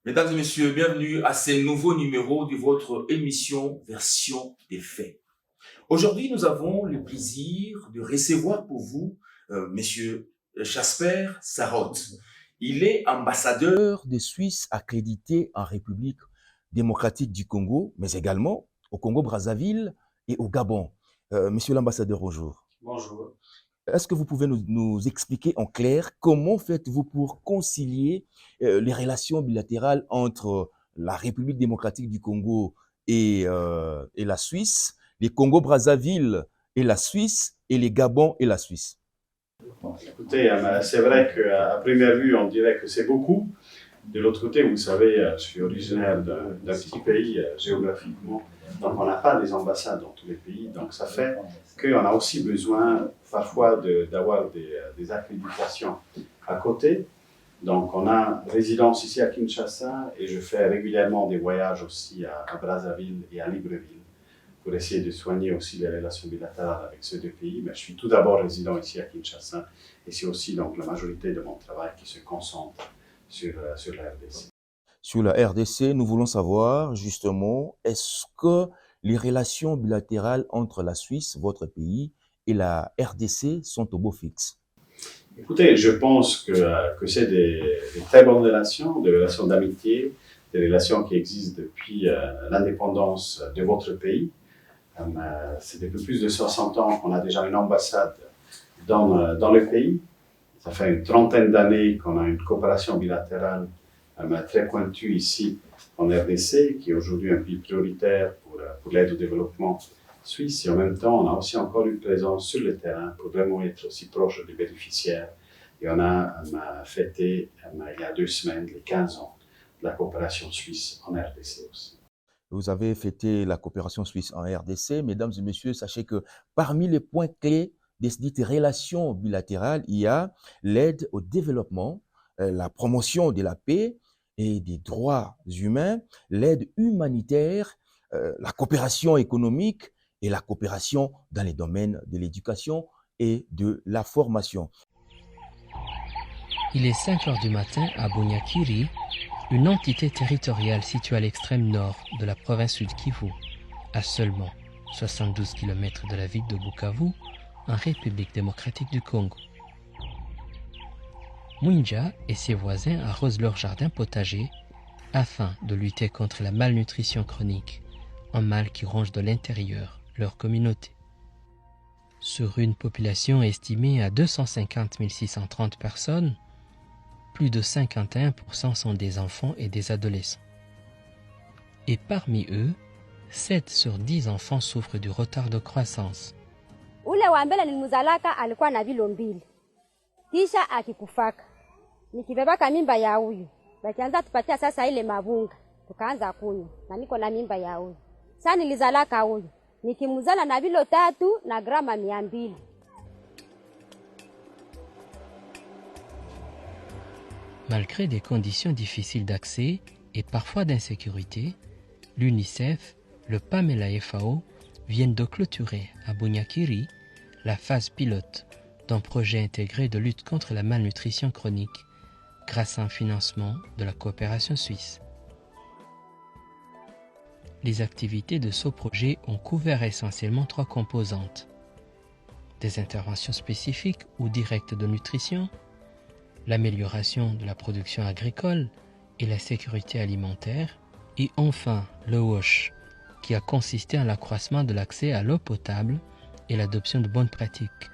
Mesdames et messieurs, bienvenue à ce nouveau numéro de votre émission Version des faits. Aujourd'hui, nous avons le plaisir de recevoir pour vous Monsieur Jasper Sarotte. Il est ambassadeur de Suisse accrédité en République démocratique du Congo, mais également au Congo-Brazzaville et au Gabon. Monsieur l'ambassadeur, bonjour. Bonjour. Est-ce que vous pouvez nous expliquer en clair comment faites-vous pour concilier les relations bilatérales entre la République démocratique du Congo et la Suisse, les Congo-Brazzaville et la Suisse, et les Gabon et la Suisse? Écoutez, c'est vrai qu'à première vue, on dirait que c'est beaucoup. De l'autre côté, vous savez, je suis originaire d'un petit pays géographiquement, donc on n'a pas des ambassades dans tous les pays, donc ça fait qu'on a aussi besoin parfois d'avoir des accréditations à côté. Donc on a résidence ici à Kinshasa et je fais régulièrement des voyages aussi à Brazzaville et à Libreville pour essayer de soigner aussi les relations bilatérales avec ces deux pays. Mais je suis tout d'abord résident ici à Kinshasa et c'est aussi donc la majorité de mon travail qui se concentre sur la RDC. Sur la RDC, nous voulons savoir justement, est-ce que les relations bilatérales entre la Suisse, votre pays, et la RDC sont au beau fixe? Écoutez, je pense que c'est des très bonnes relations, des relations d'amitié, des relations qui existent depuis l'indépendance de votre pays. C'est depuis plus de 60 ans qu'on a déjà une ambassade dans le pays. Ça fait une trentaine d'années qu'on a une coopération bilatérale très pointue ici en RDC, qui est aujourd'hui un pays prioritaire pour l'aide au développement suisse. Et en même temps, on a aussi encore une présence sur le terrain pour vraiment être aussi proche des bénéficiaires. Et on a fêté il y a 2 semaines les 15 ans de la coopération suisse en RDC aussi. Vous avez fêté la coopération suisse en RDC. Mesdames et messieurs, sachez que parmi les points clés des dites relations bilatérales, il y a l'aide au développement, la promotion de la paix et des droits humains, l'aide humanitaire, la coopération économique et la coopération dans les domaines de l'éducation et de la formation. Il est 5 heures du matin à Bunyakiri, une entité territoriale située à l'extrême nord de la province Sud Kivu, à seulement 72 km de la ville de Bukavu, en République démocratique du Congo. Mwinja et ses voisins arrosent leur jardin potager afin de lutter contre la malnutrition chronique, un mal qui ronge de l'intérieur leur communauté. Sur une population estimée à 250 630 personnes, plus de 51% sont des enfants et des adolescents. Et parmi eux, 7 sur 10 enfants souffrent du retard de croissance. Ule wa mbele nilimzalaka alikuwa na vilo mbili. Kisha akikufaka. Nikibebaka mimba ya huyu. Bakianza tupatia sasa ile mabunga. Tukaanza kunywa. Na niko na mimba ya huyu. Sasa nilizalaka huyu. Nikimzala na vilo 3 na grama 200. Malgré des conditions difficiles d'accès et parfois d'insécurité, l'UNICEF, le PAM et la FAO viennent de clôturer à Bunyakiri la phase pilote d'un projet intégré de lutte contre la malnutrition chronique grâce à un financement de la coopération suisse. Les activités de ce projet ont couvert essentiellement 3 composantes: des interventions spécifiques ou directes de nutrition, l'amélioration de la production agricole et la sécurité alimentaire, et enfin le WASH, qui a consisté en l'accroissement de l'accès à l'eau potable et l'adoption de bonnes pratiques.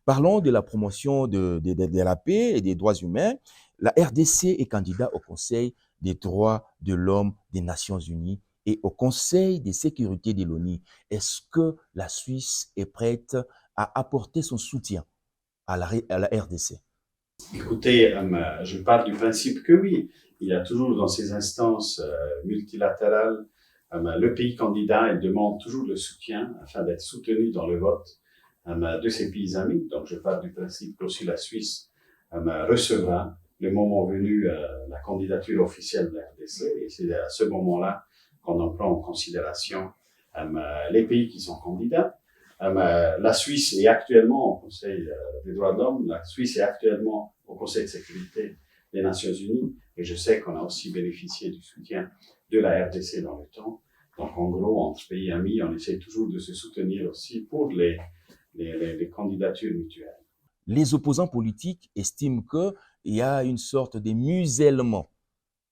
Parlons de la promotion de la paix et des droits humains. La RDC est candidat au Conseil des droits de l'homme des Nations Unies et au Conseil de sécurité de l'ONU. Est-ce que la Suisse est prête à apporter son soutien à la RDC? Écoutez, je pars du principe que oui. Il y a toujours dans ces instances multilatérales, le pays candidat demande toujours le soutien afin d'être soutenu dans le vote de ses pays amis. Donc je pars du principe qu'aussi la Suisse recevra, le moment venu, la candidature officielle de la RDC. Et c'est à ce moment-là qu'on en prend en considération les pays qui sont candidats. La Suisse est actuellement au Conseil des droits de l'homme, la Suisse est actuellement au Conseil de sécurité des Nations Unies, Et je sais qu'on a aussi bénéficié du soutien de la RDC dans le temps. Donc, en gros, entre pays amis, on essaie toujours de se soutenir aussi pour les candidatures mutuelles. Les opposants politiques estiment qu'il y a une sorte de musellement,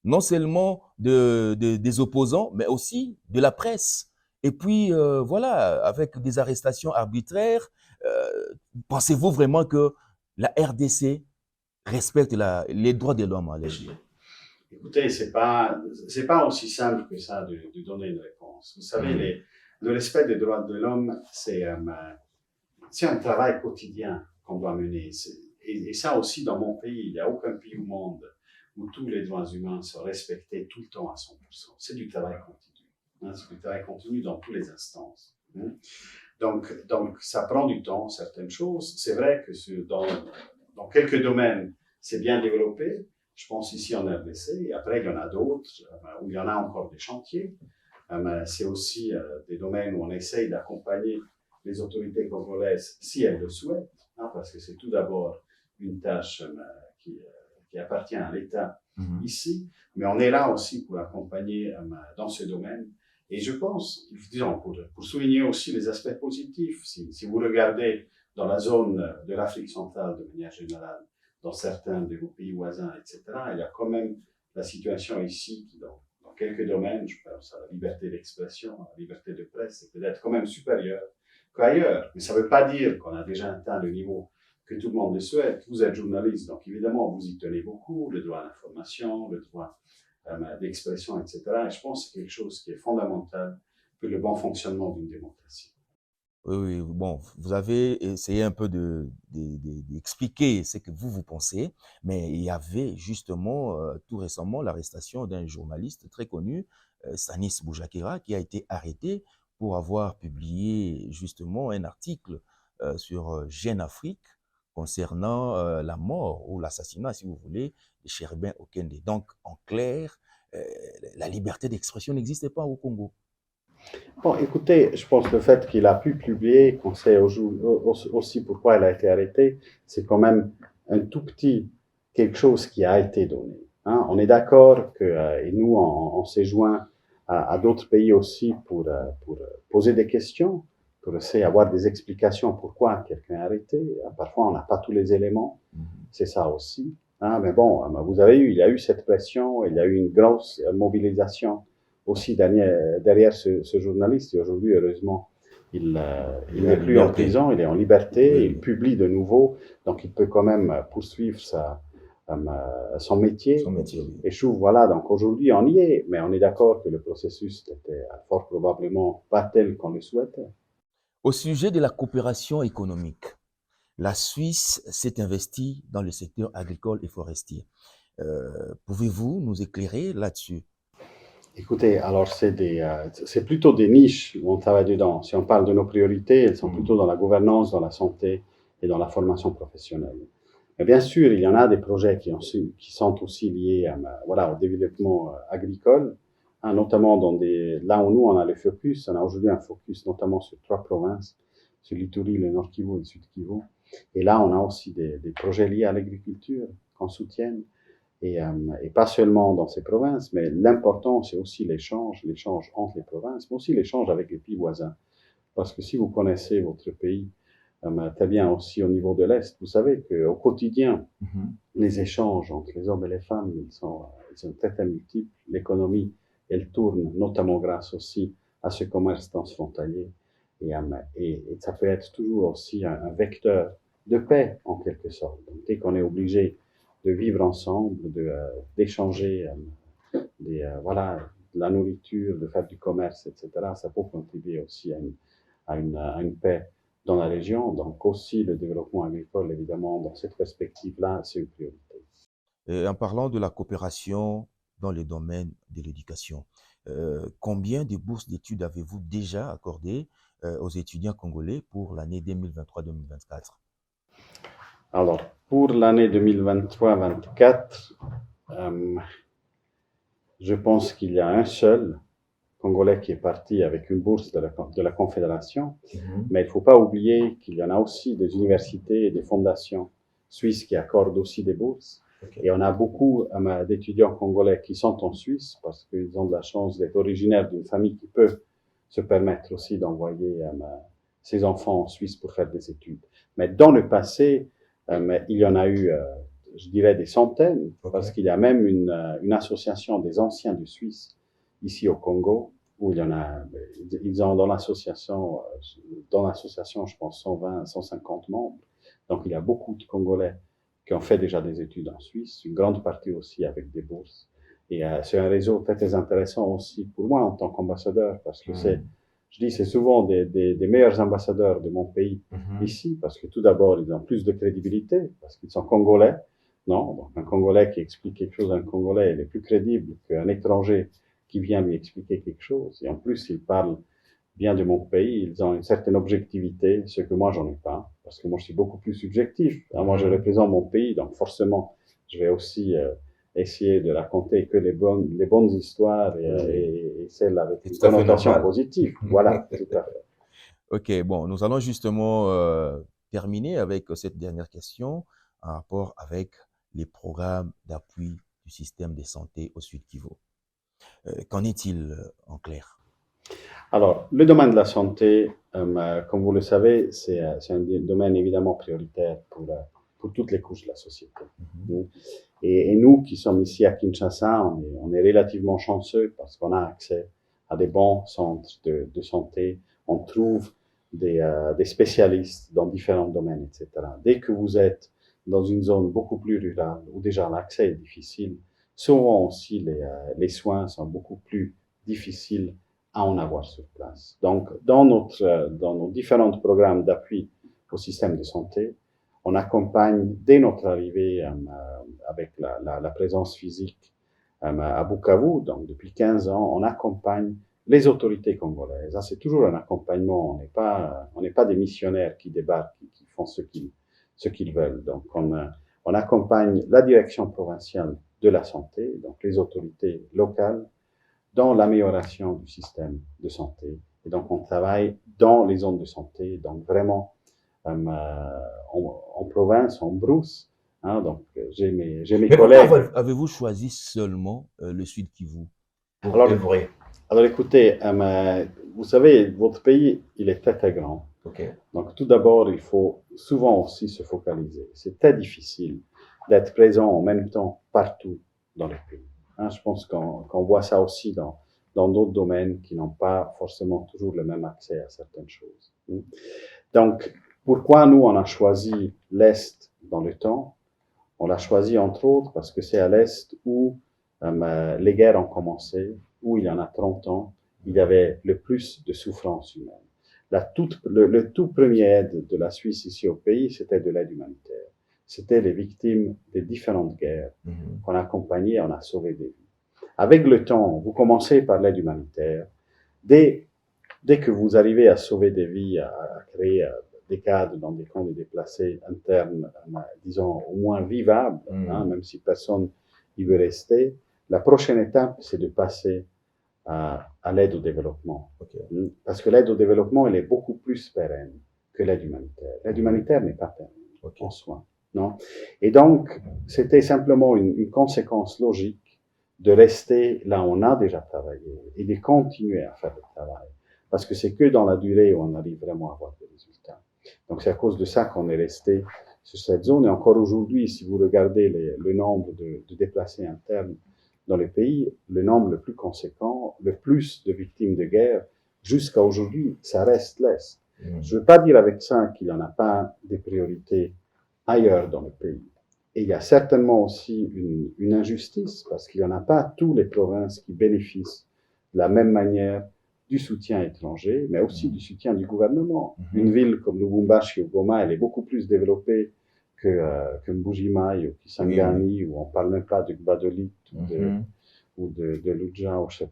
non seulement des opposants, mais aussi de la presse. Et puis, voilà, avec des arrestations arbitraires, pensez-vous vraiment que la RDC respecte les droits de l'homme à l'Égypte? Écoutez, c'est pas aussi simple que ça de donner une réponse. Vous savez, le respect des droits de l'homme, c'est un travail quotidien qu'on doit mener. Et ça aussi, dans mon pays, il n'y a aucun pays au monde où tous les droits humains sont respectés tout le temps à 100%. C'est du travail continu. Hein, c'est du travail continu dans toutes les instances. Hein. Donc, ça prend du temps, certaines choses. C'est vrai que dans quelques domaines, c'est bien développé. Je pense ici en RDC. Et après, il y en a d'autres où il y en a encore des chantiers. C'est aussi des domaines où on essaye d'accompagner les autorités congolaises si elles le souhaitent, hein, parce que c'est tout d'abord une tâche qui appartient à l'État ici, mais on est là aussi pour accompagner dans ce domaine. Et je pense, disons, pour souligner aussi les aspects positifs, si vous regardez dans la zone de l'Afrique centrale de manière générale, dans certains de vos pays voisins, etc., il y a quand même la situation ici qui, dans quelques domaines, je pense à la liberté d'expression, à la liberté de presse, c'est peut-être quand même supérieure qu'ailleurs. Mais ça ne veut pas dire qu'on a déjà atteint le niveau que tout le monde le souhaite. Vous êtes journaliste, donc évidemment, vous y tenez beaucoup, le droit à l'information, le droit d'expression, etc. Et je pense que c'est quelque chose qui est fondamental pour le bon fonctionnement d'une démocratie. Oui, bon, vous avez essayé un peu d'expliquer ce que vous pensez, mais il y avait justement tout récemment l'arrestation d'un journaliste très connu, Stanis Boujakera, qui a été arrêté pour avoir publié justement un article sur Jeune Afrique concernant la mort ou l'assassinat, si vous voulez, de Cherubin Okende. Donc, en clair, la liberté d'expression n'existait pas au Congo. Bon, écoutez, je pense que le fait qu'il a pu publier, qu'on sait aussi pourquoi il a été arrêté, c'est quand même un tout petit quelque chose qui a été donné. Hein. On est d'accord que, et nous, on s'est joint à d'autres pays aussi pour poser des questions, pour essayer d'avoir des explications pourquoi quelqu'un est arrêté. Parfois, on n'a pas tous les éléments, c'est ça aussi. Hein. Mais bon, il y a eu cette pression, il y a eu une grosse mobilisation aussi derrière ce journaliste. Et aujourd'hui, heureusement, il n'est plus en prison, il est en liberté, il publie de nouveau, donc il peut quand même poursuivre son métier. Et je trouve, voilà, donc aujourd'hui, on y est, mais on est d'accord que le processus n'était fort probablement pas tel qu'on le souhaitait. Au sujet de la coopération économique, la Suisse s'est investie dans le secteur agricole et forestier. Pouvez-vous nous éclairer là-dessus? Écoutez, alors c'est plutôt des niches où on travaille dedans. Si on parle de nos priorités, elles sont plutôt dans la gouvernance, dans la santé et dans la formation professionnelle. Mais bien sûr, il y en a des projets qui sont aussi liés au développement agricole, hein, notamment là où nous on a le focus. On a aujourd'hui un focus notamment sur 3 provinces, sur l'Ituri, le Nord Kivu et le Sud Kivu. Et là, on a aussi des projets liés à l'agriculture qu'on soutienne. Et pas seulement dans ces provinces, mais l'important, c'est aussi l'échange entre les provinces, mais aussi l'échange avec les pays voisins. Parce que si vous connaissez votre pays, très bien aussi au niveau de l'Est, vous savez qu'au quotidien, les échanges entre les hommes et les femmes, ils sont très, très multiples. L'économie, elle tourne notamment grâce aussi à ce commerce transfrontalier. Et ça peut être toujours aussi un vecteur de paix, en quelque sorte. Donc, dès qu'on est obligé de vivre ensemble, d'échanger de la nourriture, de faire du commerce, etc. Ça peut contribuer aussi à une paix dans la région. Donc aussi le développement agricole, évidemment, dans cette perspective-là, c'est une priorité. Et en parlant de la coopération dans le domaine de l'éducation, combien de bourses d'études avez-vous déjà accordées aux étudiants congolais pour l'année 2023-2024? Alors, pour l'année 2023-2024, je pense qu'il y a un seul Congolais qui est parti avec une bourse de la Confédération, mais il ne faut pas oublier qu'il y en a aussi des universités et des fondations suisses qui accordent aussi des bourses. Ok. Et on a beaucoup d'étudiants congolais qui sont en Suisse parce qu'ils ont de la chance d'être originaires d'une famille qui peut se permettre aussi d'envoyer ses enfants en Suisse pour faire des études. Mais dans le passé, il y en a eu, je dirais, des centaines, parce qu'il y a même une association des anciens de Suisse ici au Congo, où il y en a, ils ont dans l'association, je pense, 120, 150 membres. Donc, il y a beaucoup de Congolais qui ont fait déjà des études en Suisse, une grande partie aussi avec des bourses. Et c'est un réseau très, très intéressant aussi pour moi en tant qu'ambassadeur, parce que c'est souvent des meilleurs ambassadeurs de mon pays ici, parce que tout d'abord, ils ont plus de crédibilité, parce qu'ils sont congolais. Non, donc un Congolais qui explique quelque chose à un Congolais, il est plus crédible qu'un étranger qui vient lui expliquer quelque chose. Et en plus, ils parlent bien de mon pays, ils ont une certaine objectivité, ce que moi, j'en ai pas, parce que moi, je suis beaucoup plus subjectif. Moi, je représente mon pays, donc forcément, je vais aussi essayer de raconter que les bonnes histoires et celles avec une connotation positive. Voilà, tout à fait. Ok, bon, nous allons justement terminer avec cette dernière question en rapport avec les programmes d'appui du système de santé au Sud Kivu. Qu'en est-il en clair? Alors, le domaine de la santé, comme vous le savez, c'est un domaine évidemment prioritaire pour toutes les couches de la société. Et nous qui sommes ici à Kinshasa, on est relativement chanceux parce qu'on a accès à des bons centres de santé. On trouve des spécialistes dans différents domaines, etc. Dès que vous êtes dans une zone beaucoup plus rurale où déjà l'accès est difficile, souvent aussi les soins sont beaucoup plus difficiles à en avoir sur place. Donc, dans nos différents programmes d'appui au système de santé, on accompagne dès notre arrivée avec la présence physique à Bukavu, donc depuis 15 ans, on accompagne les autorités congolaises. C'est toujours un accompagnement, on n'est pas des missionnaires qui débarquent, qui font ce qu'ils veulent. Donc on accompagne la direction provinciale de la santé, donc les autorités locales, dans l'amélioration du système de santé. Et donc, on travaille dans les zones de santé, donc vraiment en province, en brousse. Donc, j'ai mes collègues. Pourquoi avez-vous choisi seulement le Sud Kivu pour œuvrer? Alors, écoutez, vous savez, votre pays, il est très, très grand. Okay. Donc, tout d'abord, il faut souvent aussi se focaliser. C'est très difficile d'être présent en même temps partout dans le pays. Je pense qu'on voit ça aussi dans d'autres domaines qui n'ont pas forcément toujours le même accès à certaines choses. Donc, pourquoi nous, on a choisi l'Est dans le temps? On l'a choisi, entre autres, parce que c'est à l'Est où les guerres ont commencé, où il y en a 30 ans, il y avait le plus de souffrance humaine. Le tout premier aide de la Suisse ici au pays, c'était de l'aide humanitaire. C'était les victimes des différentes guerres qu'on a accompagnées, on a sauvé des vies. Avec le temps, vous commencez par l'aide humanitaire. Dès que vous arrivez à sauver des vies, à créer des cadres dans des camps de déplacés internes, disons au moins vivables, même si personne y veut rester, la prochaine étape, c'est de passer à l'aide au développement. Okay. Parce que l'aide au développement, elle est beaucoup plus pérenne que l'aide humanitaire. L'aide humanitaire n'est pas pérenne en soi. Non? Et donc, c'était simplement une conséquence logique de rester là où on a déjà travaillé et de continuer à faire le travail. Parce que c'est que dans la durée où on arrive vraiment à avoir des résultats. Donc, c'est à cause de ça qu'on est resté sur cette zone. Et encore aujourd'hui, si vous regardez le nombre de déplacés internes dans le pays, le nombre le plus conséquent, le plus de victimes de guerre, jusqu'à aujourd'hui, ça reste l'Est. Je ne veux pas dire avec ça qu'il n'y en a pas des priorités ailleurs dans le pays. Et il y a certainement aussi une injustice, parce qu'il n'y en a pas toutes les provinces qui bénéficient de la même manière du soutien étranger, mais aussi du soutien du gouvernement. Une ville comme Lubumbashi ou Goma, elle est beaucoup plus développée que Mbujimai ou Kisangani, où on ne parle même pas de Gbadolit ou de Luja, ou je sais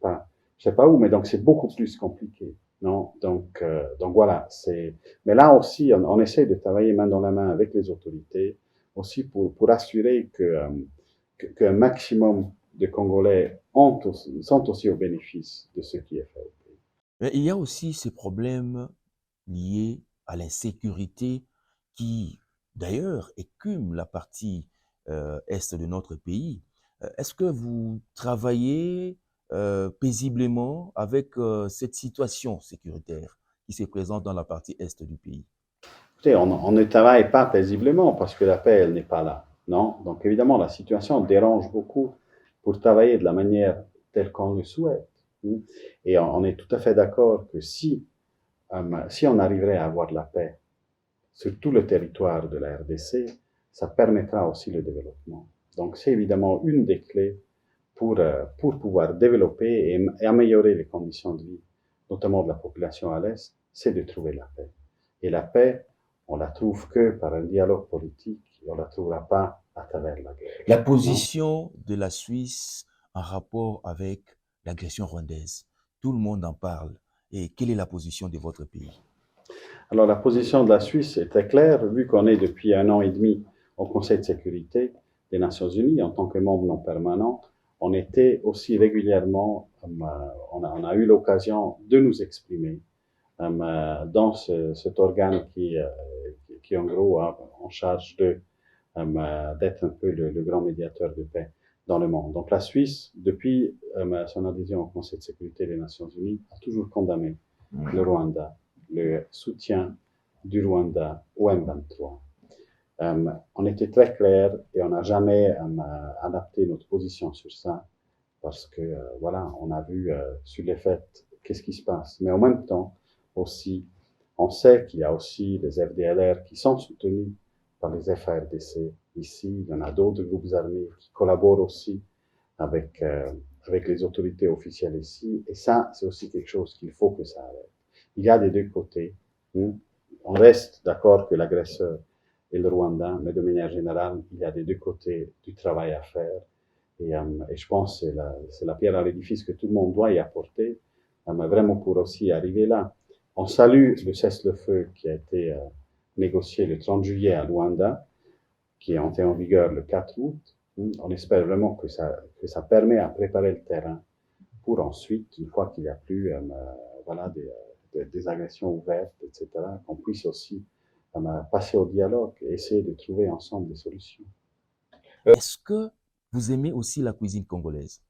pas où, mais donc c'est beaucoup plus compliqué. Non, donc voilà. Mais là aussi, on essaie de travailler main dans la main avec les autorités, aussi pour assurer qu'un maximum de Congolais sont aussi au bénéfice de ce qui est fait au pays. Mais il y a aussi ces problèmes liés à l'insécurité qui, d'ailleurs, écument la partie est de notre pays. Est-ce que vous travaillez paisiblement avec cette situation sécuritaire qui se présente dans la partie est du pays? Écoutez, on ne travaille pas paisiblement parce que la paix, elle n'est pas là, non? Donc évidemment, la situation dérange beaucoup pour travailler de la manière telle qu'on le souhaite. Et on est tout à fait d'accord que si on arriverait à avoir la paix sur tout le territoire de la RDC, ça permettra aussi le développement. Donc c'est évidemment une des clés pour pouvoir développer et améliorer les conditions de vie, notamment de la population à l'Est, c'est de trouver la paix. Et la paix, on la trouve que par un dialogue politique, et on la trouvera pas à travers la guerre. La position de la Suisse en rapport avec l'agression rwandaise, tout le monde en parle. Et quelle est la position de votre pays? Alors la position de la Suisse est très claire, vu qu'on est depuis 1 an et demi au Conseil de sécurité des Nations Unies en tant que membre non permanent. On était aussi régulièrement, on a eu l'occasion de nous exprimer dans cet organe qui en gros a en charge d'être un peu le grand médiateur de paix dans le monde. Donc la Suisse, depuis son adhésion au Conseil de sécurité des Nations Unies, a toujours condamné le Rwanda, le soutien du Rwanda au M23. On était très clair et on n'a jamais adapté notre position sur ça parce que voilà, on a vu sur les faits qu'est-ce qui se passe. Mais en même temps aussi, on sait qu'il y a aussi les FDLR qui sont soutenus par les FARDC ici. Il y en a d'autres groupes armés qui collaborent aussi avec les autorités officielles ici. Et ça, c'est aussi quelque chose qu'il faut que ça arrête. Il y a des deux côtés. On reste d'accord que l'agresseur est le Rwanda, mais de manière générale, il y a des deux côtés du travail à faire. Et je pense que c'est la pierre à l'édifice que tout le monde doit y apporter, vraiment pour aussi arriver là. On salue le cessez-le-feu qui a été négocié le 30 juillet à Luanda, qui est entré en vigueur le 4 août. On espère vraiment que ça permet à préparer le terrain pour ensuite, une fois qu'il n'y a plus voilà, des agressions ouvertes, etc., qu'on puisse aussi passer au dialogue et essayer de trouver ensemble des solutions. Est-ce que vous aimez aussi la cuisine congolaise?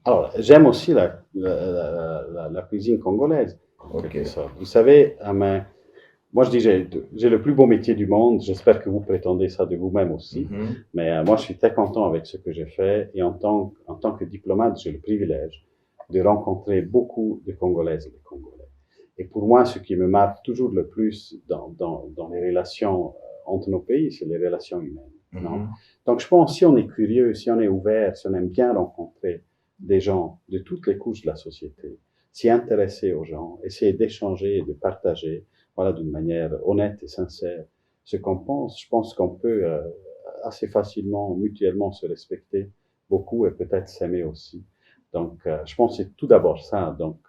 Alors, j'aime aussi la cuisine congolaise. Okay. Vous savez, moi je dis j'ai le plus beau métier du monde. J'espère que vous prétendez ça de vous-même aussi. Mais moi je suis très content avec ce que j'ai fait et en tant que diplomate, j'ai le privilège de rencontrer beaucoup de Congolaises et de Congolais. Et pour moi, ce qui me marque toujours le plus dans les relations entre nos pays, c'est les relations humaines. Non? Donc je pense si on est curieux, si on est ouvert, si on aime bien rencontrer des gens de toutes les couches de la société, s'y intéresser aux gens, essayer d'échanger et de partager, voilà, d'une manière honnête et sincère, ce qu'on pense. Je pense qu'on peut assez facilement, mutuellement se respecter beaucoup et peut-être s'aimer aussi. Donc, je pense que c'est tout d'abord ça. Donc,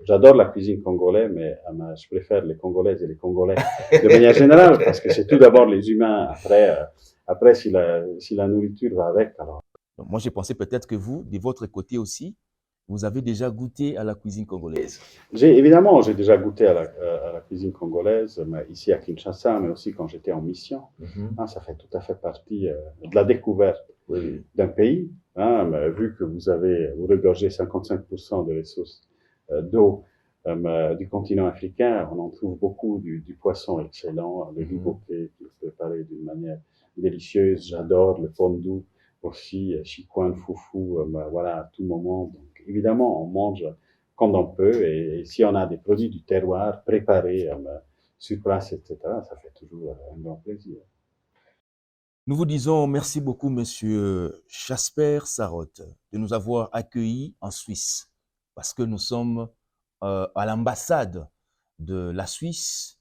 j'adore la cuisine congolaise, mais je préfère les Congolaises et les Congolais de manière générale parce que c'est tout d'abord les humains. Après, si la nourriture va avec, alors. Moi, j'ai pensé peut-être que vous, de votre côté aussi, vous avez déjà goûté à la cuisine congolaise. Évidemment, j'ai déjà goûté à la cuisine congolaise, mais ici à Kinshasa, mais aussi quand j'étais en mission. Ça fait tout à fait partie de la découverte d'un pays. Vu que vous regorgez 55% des ressources d'eau du continent africain, on en trouve beaucoup du poisson excellent, le liboké qui est préparé d'une manière délicieuse. J'adore le fondue aussi, chikwan, foufou, voilà, à tout moment. Donc, évidemment, on mange quand on peut et si on a des produits du terroir préparés sur place, etc., ça fait toujours un grand plaisir. Nous vous disons merci beaucoup, Monsieur Jasper Sarotte, de nous avoir accueillis en Suisse, parce que nous sommes à l'ambassade de la Suisse.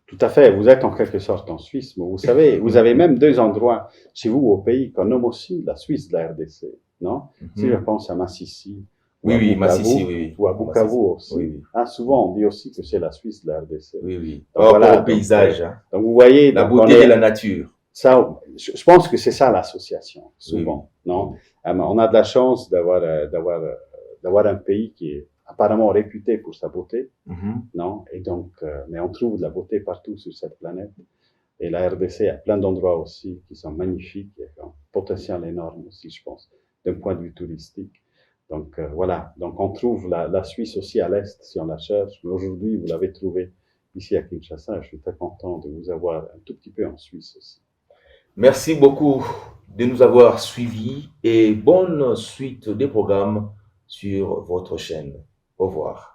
Tout à fait, vous êtes en quelque sorte en Suisse, mais vous savez, vous avez même 2 endroits chez vous au pays qu'on nomme aussi la Suisse de la RDC, non? Si je pense à Massissi, Massissi, ou à Bukavu aussi. Oui. Souvent, on dit aussi que c'est la Suisse de la RDC. Oui. Donc, voilà, au paysage. Donc, vous voyez, la beauté de la nature. Ça, je pense que c'est ça l'association, souvent, non? On a de la chance d'avoir un pays qui est apparemment réputé pour sa beauté, non? Et donc, mais on trouve de la beauté partout sur cette planète. Et la RDC a plein d'endroits aussi qui sont magnifiques, il y a un potentiel énorme aussi, je pense, d'un point de vue touristique. Donc voilà, donc on trouve la Suisse aussi à l'est si on la cherche, mais aujourd'hui vous l'avez trouvée ici à Kinshasa. Je suis très content de vous avoir un tout petit peu en Suisse aussi. Merci beaucoup de nous avoir suivis et bonne suite des programmes sur votre chaîne. Au revoir.